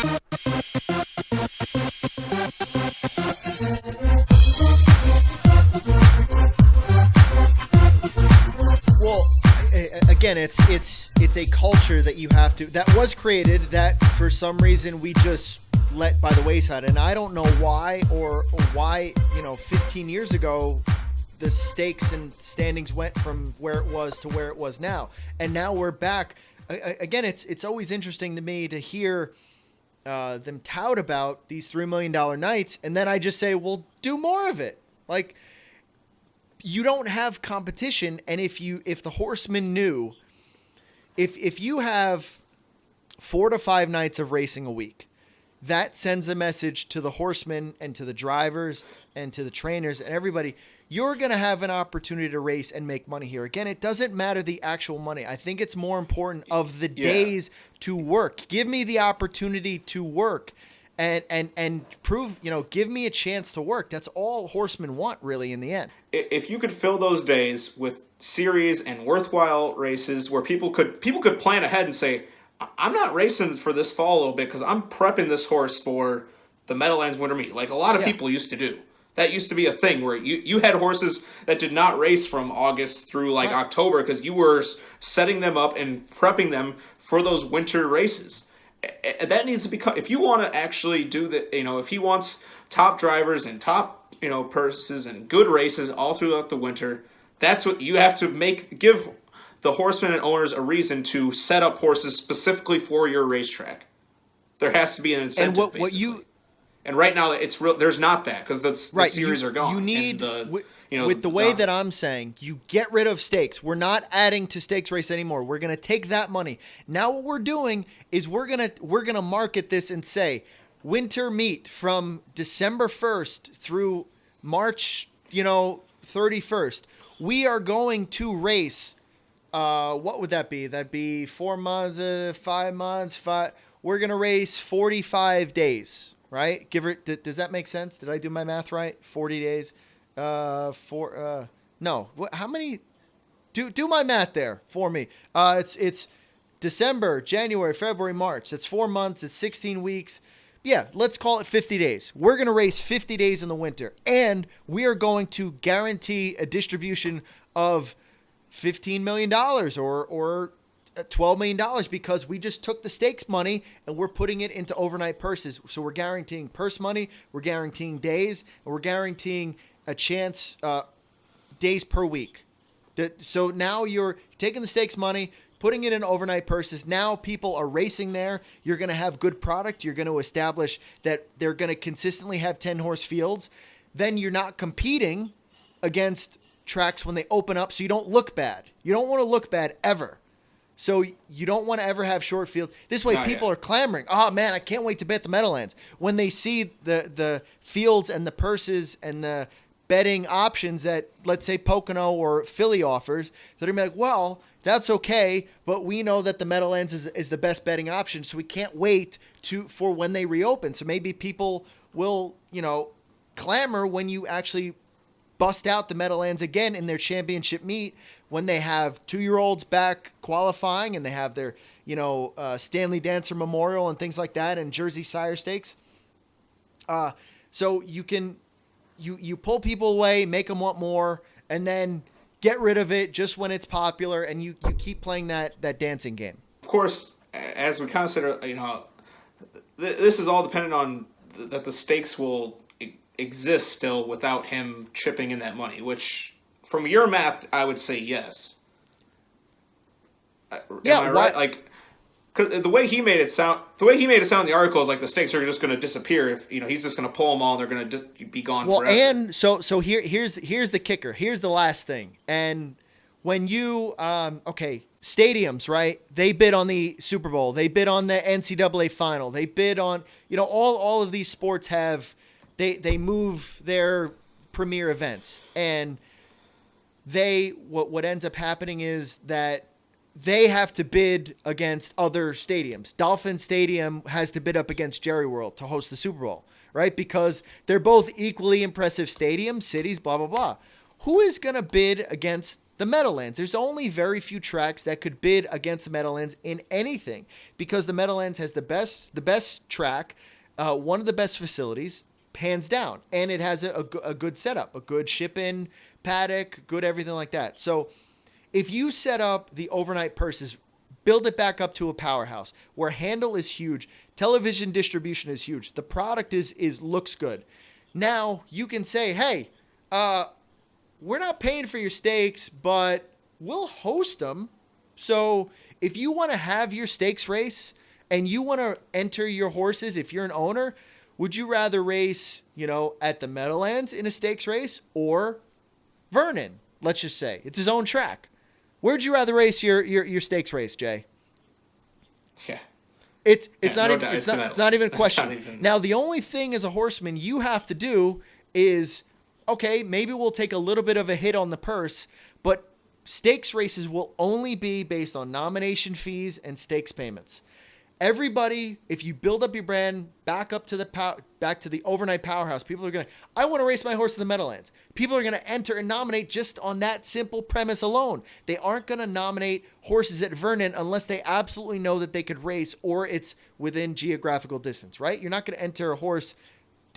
Well, again, it's a culture that you have to, that was created, that for some reason we just let by the wayside. And I don't know why, or why, 15 years ago, the stakes and standings went from where it was to where it was now. And now we're back. Again, it's always interesting to me to hear them tout about these $3 million nights. And then I just say, well, do more of it. Like, you don't have competition. And if the horsemen knew, if you have 4 to 5 nights of racing a week, that sends a message to the horsemen and to the drivers and to the trainers and everybody. You're going to have an opportunity to race and make money here. Again, it doesn't matter the actual money. I think it's more important of the days to work. Give me the opportunity to work and prove, give me a chance to work. That's all horsemen want, really, in the end. If you could fill those days with series and worthwhile races where people could plan ahead and say, I'm not racing for this fall a little bit because I'm prepping this horse for the Meadowlands Winter Meet, like a lot of people used to do. That used to be a thing where you had horses that did not race from August through October because you were setting them up and prepping them for those winter races. That needs to become, if you want to actually do that, if he wants top drivers and top, purses and good races all throughout the winter, that's what you have to give the horsemen and owners a reason to set up horses specifically for your racetrack. There has to be an incentive. And right now it's real. There's not that because the series are gone. You need with the way that I'm saying, you get rid of stakes. We're not adding to stakes race anymore. We're going to take that money. Now what we're doing is we're gonna market this and say winter meet from December 1st through March 31st. We are going to race. What would that be? That'd be 4 months, 5 months, 5. We're going to race 45 days, right? Does that make sense? Did I do my math right? 40 days. No. How many? Do my math there for me. It's December, January, February, March. That's 4 months. It's 16 weeks. Yeah, let's call it 50 days. We're going to race 50 days in the winter. And we are going to guarantee a distribution of $15 million or $12 million because we just took the stakes money and we're putting it into overnight purses. So we're guaranteeing purse money, we're guaranteeing days, and we're guaranteeing a chance days per week. So now you're taking the stakes money, putting it in overnight purses. Now people are racing there. You're going to have good product. You're going to establish that they're going to consistently have 10-horse fields. Then you're not competing against tracks when they open up, so you don't look bad. You don't want to look bad ever. So you don't want to ever have short fields. This way people are clamoring, oh man, I can't wait to bet the Meadowlands. When they see the fields and the purses and the betting options that, let's say, Pocono or Philly offers, they're going to be like, well, that's okay, but we know that the Meadowlands is the best betting option, so we can't wait for when they reopen. So maybe people will, clamor when you actually bust out the Meadowlands again in their championship meet when they have 2-year-olds back qualifying and they have their, Stanley Dancer Memorial and things like that and Jersey Sire Stakes. So you can, you pull people away, make them want more, and then get rid of it just when it's popular, and you keep playing that dancing game. Of course, as we kind of said, this is all dependent on that the stakes will exist still without him chipping in that money, which from your math I would say yes. Yeah, am I right? Like, cause the way he made it sound in the article is like the stakes are just going to disappear if he's just going to pull them all and they're going to be gone forever. Well, and so here's the kicker. Here's the last thing. And when you stadiums, right? They bid on the Super Bowl. They bid on the NCAA final. They bid on all of these sports have. They move their premier events, and what ends up happening is that they have to bid against other stadiums. Dolphin Stadium has to bid up against Jerry World to host the Super Bowl, right? Because they're both equally impressive stadiums, cities, blah, blah, blah. Who is going to bid against the Meadowlands. There's only very few tracks that could bid against the Meadowlands in anything, because the Meadowlands has the best track, one of the best facilities, hands down, and it has a good setup, a good ship-in paddock, good everything like that. So if you set up the overnight purses, build it back up to a powerhouse where handle is huge, television distribution is huge, the product is looks good. Now you can say, hey, we're not paying for your stakes, but we'll host them. So if you want to have your stakes race and you want to enter your horses, if you're an owner, would you rather race, at the Meadowlands in a stakes race or Vernon? Let's just say it's his own track. Where'd you rather race your stakes race, Jay? Yeah. It's not even a question. Now, the only thing as a horseman you have to do is, okay, maybe we'll take a little bit of a hit on the purse, but stakes races will only be based on nomination fees and stakes payments. Everybody, if you build up your brand back to the overnight powerhouse, people are going to, I want to race my horse to the Meadowlands. People are going to enter and nominate just on that simple premise alone. They aren't going to nominate horses at Vernon unless they absolutely know that they could race or it's within geographical distance, right? You're not going to enter a horse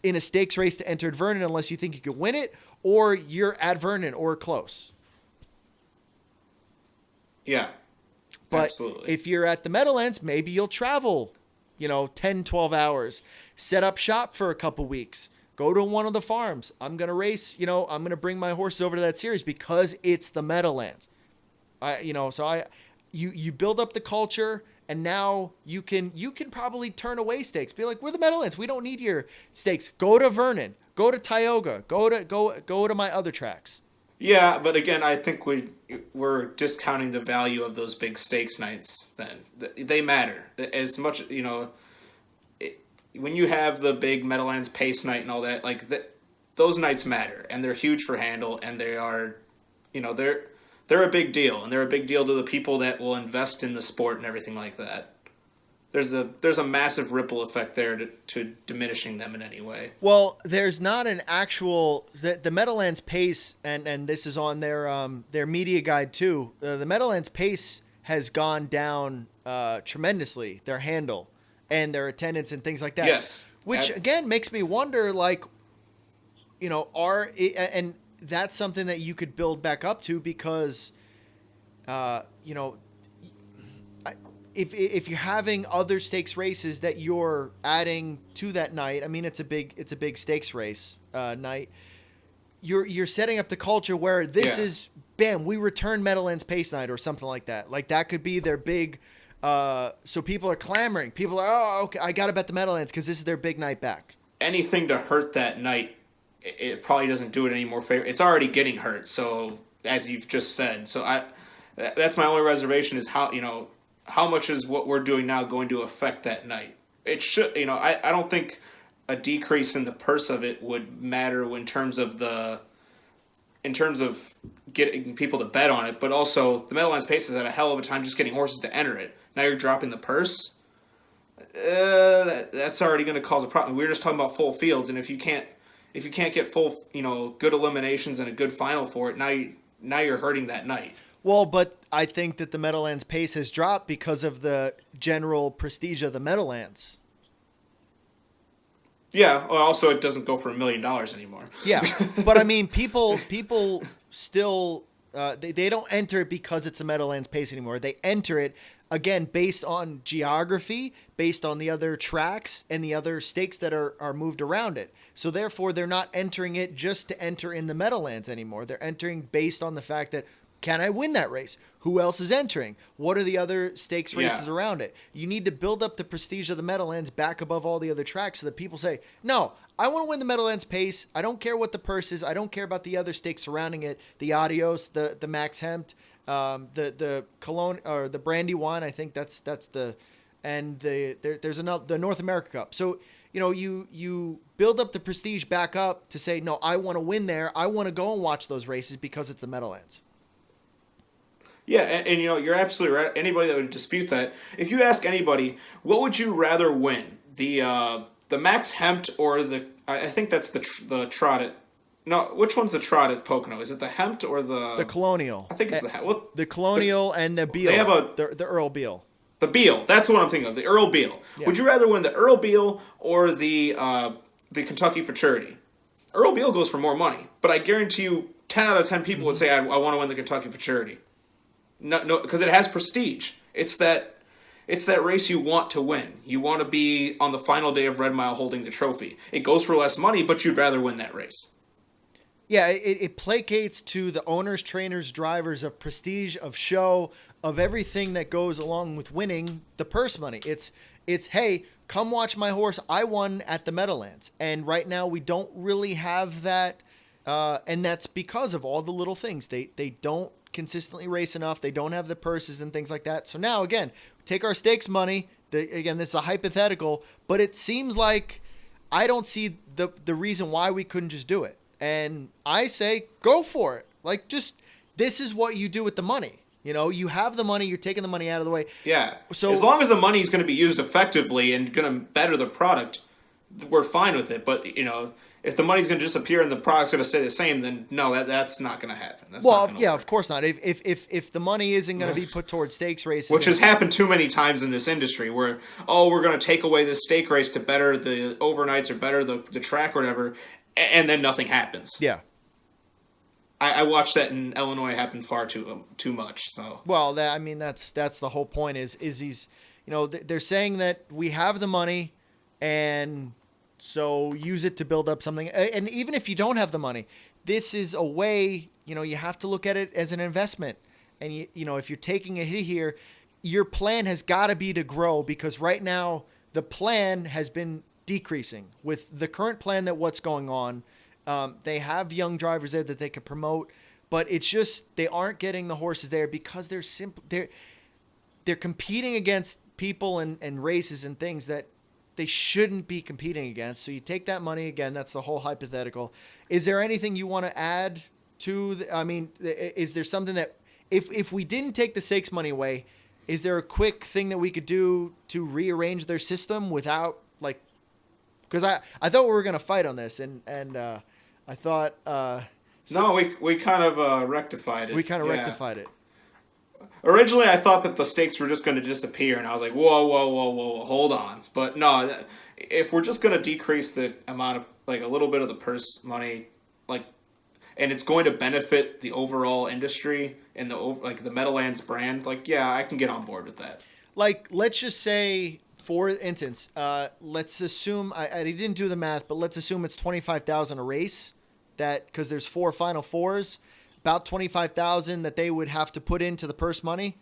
in a stakes race to enter at Vernon unless you think you could win it or you're at Vernon or close. Yeah. But absolutely. If you're at the Meadowlands, maybe you'll travel, 10, 12 hours, set up shop for a couple weeks, go to one of the farms. I'm going to race, I'm going to bring my horses over to that series because it's the Meadowlands. You build up the culture, and now you can probably turn away stakes. Be like, we're the Meadowlands. We don't need your stakes. Go to Vernon, go to Tioga, go to my other tracks. Yeah, but again, I think we're discounting the value of those big stakes nights. Then they matter as much. When you have the big Meadowlands Pace night and all that, those nights matter, and they're huge for handle, and they are, they're a big deal, and they're a big deal to the people that will invest in the sport and everything like that. There's a massive ripple effect there to diminishing them in any way. Well, there's not an actual the Meadowlands Pace, and this is on their media guide too. The Meadowlands Pace has gone down tremendously. Their handle and their attendance and things like that. Yes, which again makes me wonder, and that's something that you could build back up to because, If you're having other stakes races that you're adding to that night, I mean, it's a big stakes race night. You're setting up the culture where this is, bam, we return Meadowlands Pace night or something like that. Like that could be their big. So people are clamoring. People are, oh, okay, I got to bet the Meadowlands because this is their big night back. Anything to hurt that night, it probably doesn't do it any more favor. It's already getting hurt. So as you've just said, that's my only reservation is how much is what we're doing now going to affect that night? It should, I don't think a decrease in the purse of it would matter in terms of getting people to bet on it, but also the Meadowlands Pace has had a hell of a time just getting horses to enter it. Now you're dropping the purse. That's already going to cause a problem. We were just talking about full fields, and if you can't get full, good eliminations and a good final for it, now you're hurting that night. Well, but I think that the Meadowlands Pace has dropped because of the general prestige of the Meadowlands. Yeah. Well, also, it doesn't go for $1 million anymore. Yeah, but I mean, people still they don't enter it because it's a Meadowlands Pace anymore. They enter it again based on geography, based on the other tracks and the other stakes that are moved around it. So therefore, they're not entering it just to enter in the Meadowlands anymore. They're entering based on the fact that, can I win that race? Who else is entering? What are the other stakes races around it? You need to build up the prestige of the Meadowlands back above all the other tracks so that people say, no, I want to win the Meadowlands Pace. I don't care what the purse is. I don't care about the other stakes surrounding it. The Adios, the Max Hempt, the Cologne or the Brandywine. I think that's the, and there's another, the North America Cup. So, you build up the prestige back up to say, no, I want to win there. I want to go and watch those races because it's the Meadowlands. Yeah, and you're absolutely right. Anybody that would dispute that, if you ask anybody, what would you rather win, the Max Hempt or I think that's the Trot No, which one's the trot at Pocono? Is it the Hempt or The Colonial. I think it's the Hempt. Well, the Colonial and the Beal. They have the Earl Beal. The Beal. That's what I'm thinking of. The Earl Beal. Yeah. Would you rather win the Earl Beal or the Kentucky Futurity? Earl Beal goes for more money, but I guarantee you 10 out of 10 people would say, I want to win the Kentucky Futurity. No, because it has prestige. It's that race you want to win. You want to be on the final day of Red Mile holding the trophy. It goes for less money, but you'd rather win that race. Yeah, it placates to the owners, trainers, drivers of prestige, of show, of everything that goes along with winning the purse money. It's hey, come watch my horse. I won at the Meadowlands. And right now we don't really have that. And that's because of all the little things. They don't consistently race enough. They don't have the purses and things like that. So now, again, take our stakes money. Again, this is a hypothetical, but it seems like I don't see the reason why we couldn't just do it. And I say, go for it. Like, just, this is what you do with the money. You know, you have the money, you're taking the money out of the way. Yeah. So as long as the money is going to be used effectively and going to better the product, we're fine with it. But, you know, if the money's going to disappear and the product's going to stay the same, then no, that's not going to happen. That's well, yeah, work. Of course not. If the money isn't going to be put towards stakes races, which has happened too many times in this industry, where we're going to take away the stake race to better the overnights or better the track or whatever, and then nothing happens. Yeah. I watched that in Illinois happen far too much. So well, that's the whole point. Is he's, you know, they're saying that we have the money, and so use it to build up something. And even if you don't have the money, this is a way. You know, you have to look at it as an investment. And you know, if you're taking a hit here, your plan has got to be to grow, because right now the plan has been decreasing with the current plan that what's going on. They have young drivers there that they could promote, but it's just they aren't getting the horses there because they're competing against people and races and things that they shouldn't be competing against. So you take that money again. That's the whole hypothetical. Is there anything you want to add to? Is there something that if we didn't take the stakes money away, is there a quick thing that we could do to rearrange their system without like? Because I thought we were going to fight on this and I thought... no, we kind of rectified it. We kind of rectified it. Originally, I thought that the stakes were just going to disappear, and I was like, whoa, hold on. But no, if we're just going to decrease the amount of, like, a little bit of the purse money, like, and it's going to benefit the overall industry and the Meadowlands brand, like, yeah, I can get on board with that. Like, let's just say... For instance, let's assume I didn't do the math, but let's assume it's 25,000 a race. That because there's 4 Final Fours, about 25,000 that they would have to put into the purse money.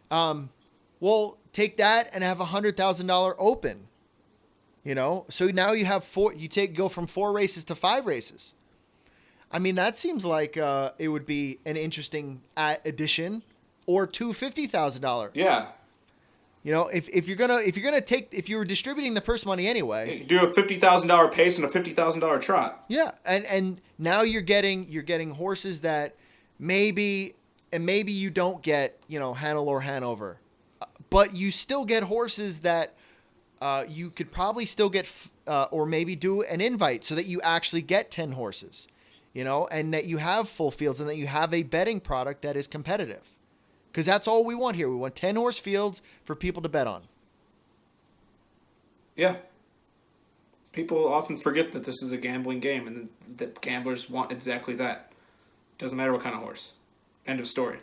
Well, take that and have $100,000 open. You know, so now you have 4. You go from 4 races to 5 races. I mean, that seems like it would be an interesting addition, or $250,000. Yeah. You know, if you were distributing the purse money anyway, you do a $50,000 pace and a $50,000 trot. Yeah, and now you're getting horses that maybe you don't get, you know, Hannelore Hanover, but you still get horses that you could probably still get or maybe do an invite so that you actually get 10 horses, you know, and that you have full fields and that you have a betting product that is competitive. Because that's all we want here. We want 10 horse fields for people to bet on. Yeah. People often forget that this is a gambling game and that gamblers want exactly that. Doesn't matter what kind of horse. End of story.